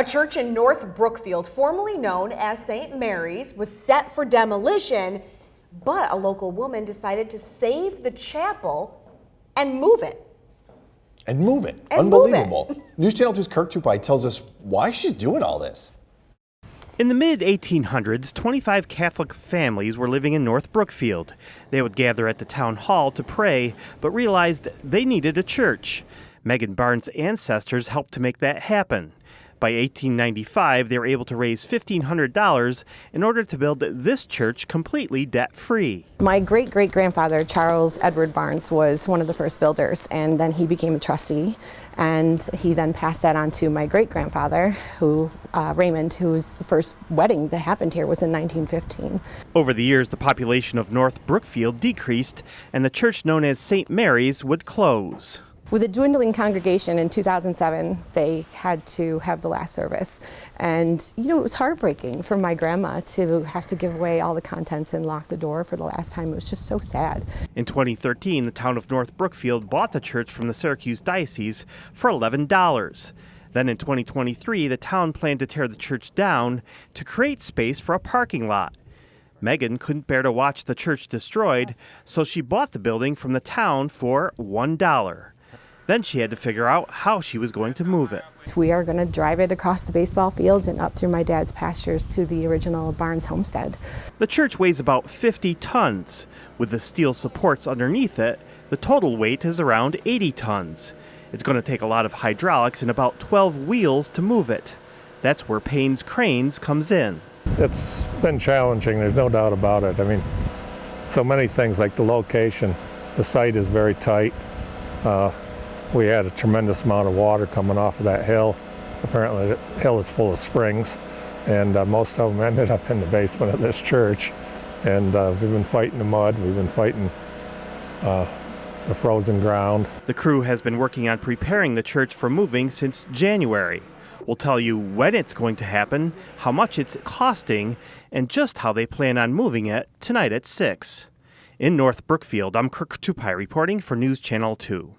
A church in North Brookfield, formerly known as St. Mary's, was set for demolition, but a local woman decided to save the chapel and move it. Unbelievable. News Channel 2's Kirk Tupai tells us why she's doing all this. In the mid-1800s, 25 Catholic families were living in North Brookfield. They would gather at the town hall to pray, but realized they needed a church. Megan Barnes' ancestors helped to make that happen. By 1895, they were able to raise $1,500 in order to build this church completely debt-free. My great-great-grandfather, Charles Edward Barnes, was one of the first builders, and then he became a trustee, and he then passed that on to my great-grandfather, Raymond, whose first wedding that happened here was in 1915. Over the years, the population of North Brookfield decreased, and the church known as St. Mary's would close. With a dwindling congregation in 2007, they had to have the last service. And, it was heartbreaking for my grandma to have to give away all the contents and lock the door for the last time. It was just so sad. In 2013, the town of North Brookfield bought the church from the Syracuse Diocese for $11. Then in 2023, the town planned to tear the church down to create space for a parking lot. Megan couldn't bear to watch the church destroyed, so she bought the building from the town for $1. Then she had to figure out how she was going to move it. We are going to drive it across the baseball fields and up through my dad's pastures to the original Barnes homestead. The church weighs about 50 tons. With the steel supports underneath it, the total weight is around 80 tons. It's going to take a lot of hydraulics and about 12 wheels to move it. That's where Payne's Cranes comes in. It's been challenging, there's no doubt about it. I mean, so many things like the location, the site is very tight. We had a tremendous amount of water coming off of that hill. Apparently the hill is full of springs, and most of them ended up in the basement of this church. And we've been fighting the mud, we've been fighting the frozen ground. The crew has been working on preparing the church for moving since January. We'll tell you when it's going to happen, how much it's costing, and just how they plan on moving it tonight at 6. In North Brookfield, I'm Kirk Tupai reporting for News Channel 2.